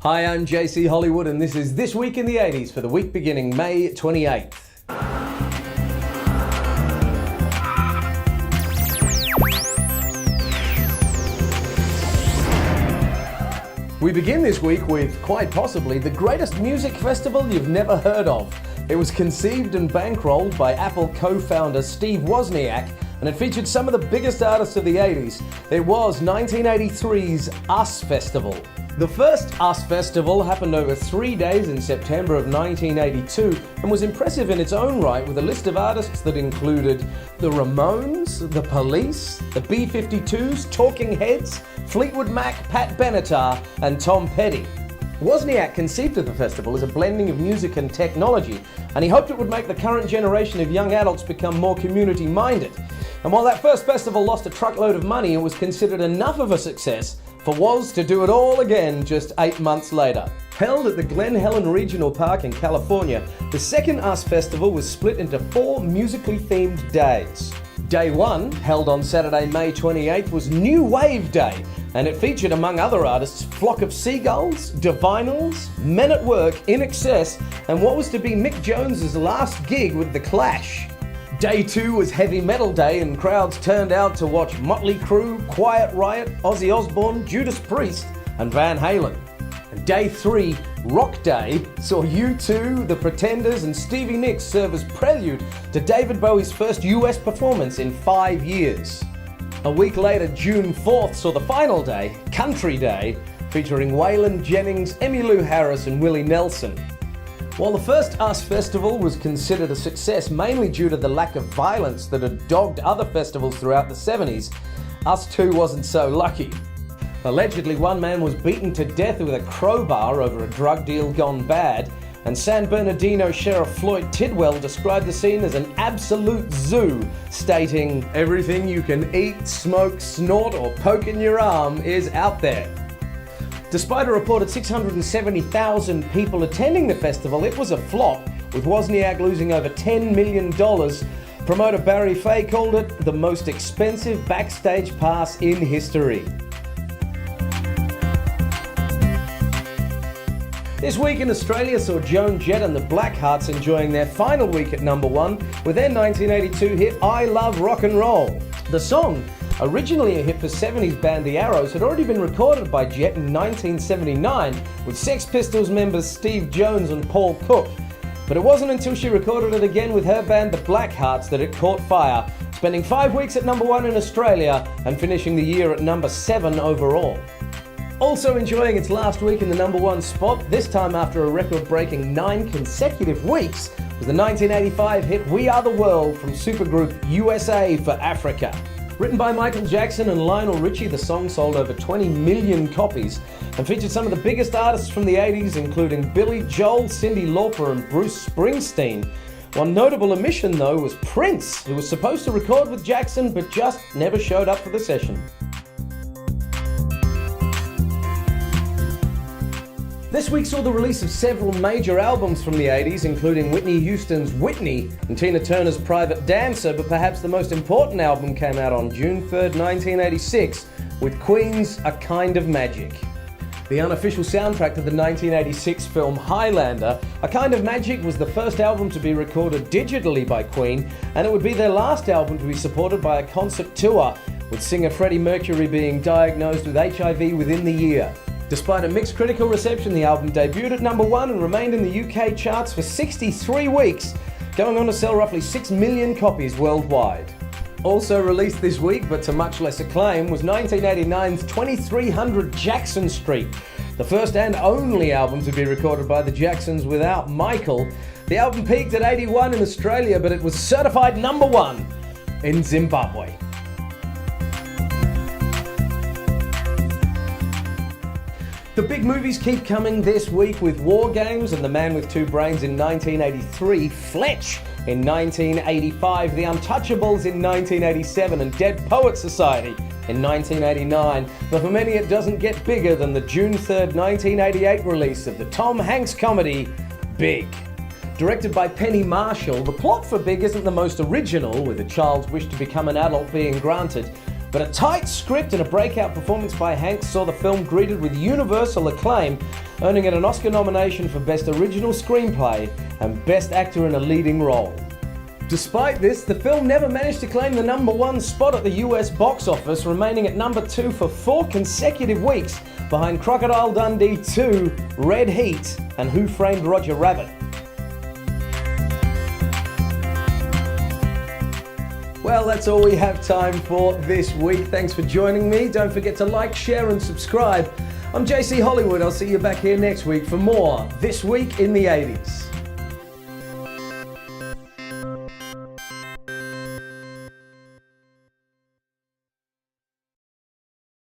Hi, I'm J.C.Hollywood and this is This Week in the 80s for the week beginning May 28th. We begin this week with, quite possibly, the greatest music festival you've never heard of. It was conceived and bankrolled by Apple co-founder Steve Wozniak, and it featured some of the biggest artists of the 80s. It was 1983's US Festival. The first US Festival happened over 3 days in September of 1982 and was impressive in its own right, with a list of artists that included the Ramones, the Police, the B-52s, Talking Heads, Fleetwood Mac, Pat Benatar and Tom Petty. Wozniak conceived of the festival as a blending of music and technology, and he hoped it would make the current generation of young adults become more community-minded. And while that first festival lost a truckload of money, it was considered enough of a success for Woz to do it all again just 8 months later. Held at the Glen Helen Regional Park in California, the second US Festival was split into 4 musically themed days. Day 1, held on Saturday, May 28th, was New Wave Day, and it featured, among other artists, Flock of Seagulls, Divinals, Men at Work, In Excess, and what was to be Mick Jones's last gig with The Clash. Day 2 was Heavy Metal Day, and crowds turned out to watch Motley Crue, Quiet Riot, Ozzy Osbourne, Judas Priest, and Van Halen. And Day 3, Rock Day, saw U2, The Pretenders, and Stevie Nicks serve as prelude to David Bowie's first US performance in 5 years. A week later, June 4th, saw the final day, Country Day, featuring Waylon Jennings, Emmylou Harris, and Willie Nelson. While the first US Festival was considered a success mainly due to the lack of violence that had dogged other festivals throughout the 70s, US 2 wasn't so lucky. Allegedly, one man was beaten to death with a crowbar over a drug deal gone bad, and San Bernardino Sheriff Floyd Tidwell described the scene as an absolute zoo, stating, "Everything you can eat, smoke, snort, or poke in your arm is out there." Despite a reported 670,000 people attending the festival, it was a flop, with Wozniak losing over $10 million. Promoter Barry Fay called it the most expensive backstage pass in history. This week in Australia saw Joan Jett and the Blackhearts enjoying their final week at number 1 with their 1982 hit I Love Rock and Roll. The song, originally a hit for 70s band The Arrows, had already been recorded by Jett in 1979 with Sex Pistols members Steve Jones and Paul Cook. But it wasn't until she recorded it again with her band The Blackhearts that it caught fire, spending 5 weeks at number 1 in Australia and finishing the year at number 7 overall. Also enjoying its last week in the number 1 spot, this time after a record-breaking 9 consecutive weeks, was the 1985 hit We Are the World from supergroup USA for Africa. Written by Michael Jackson and Lionel Richie, the song sold over 20 million copies and featured some of the biggest artists from the 80s, including Billy Joel, Cyndi Lauper and Bruce Springsteen. One notable omission, though, was Prince, who was supposed to record with Jackson but just never showed up for the session. This week saw the release of several major albums from the 80s, including Whitney Houston's Whitney and Tina Turner's Private Dancer, but perhaps the most important album came out on June 3rd, 1986, with Queen's A Kind of Magic. The unofficial soundtrack to the 1986 film Highlander, A Kind of Magic was the first album to be recorded digitally by Queen, and it would be their last album to be supported by a concert tour, with singer Freddie Mercury being diagnosed with HIV within the year. Despite a mixed critical reception, the album debuted at number 1 and remained in the UK charts for 63 weeks, going on to sell roughly 6 million copies worldwide. Also released this week, but to much less acclaim, was 1989's 2300 Jackson Street, the first and only album to be recorded by the Jacksons without Michael. The album peaked at 81 in Australia, but it was certified number 1 in Zimbabwe. The big movies keep coming this week, with War Games and The Man with Two Brains in 1983, Fletch in 1985, The Untouchables in 1987, and Dead Poets Society in 1989. But for many it doesn't get bigger than the June 3rd, 1988 release of the Tom Hanks comedy Big. Directed by Penny Marshall, the plot for Big isn't the most original, with a child's wish to become an adult being granted. But a tight script and a breakout performance by Hanks saw the film greeted with universal acclaim, earning it an Oscar nomination for Best Original Screenplay and Best Actor in a Leading Role. Despite this, the film never managed to claim the #1 spot at the US box office, remaining at #2 for 4 consecutive weeks, behind Crocodile Dundee 2, Red Heat, and Who Framed Roger Rabbit. Well, that's all we have time for this week. Thanks for joining me. Don't forget to like, share, and subscribe. I'm J.C.Hollywood. I'll see you back here next week for more This Week in the 80s.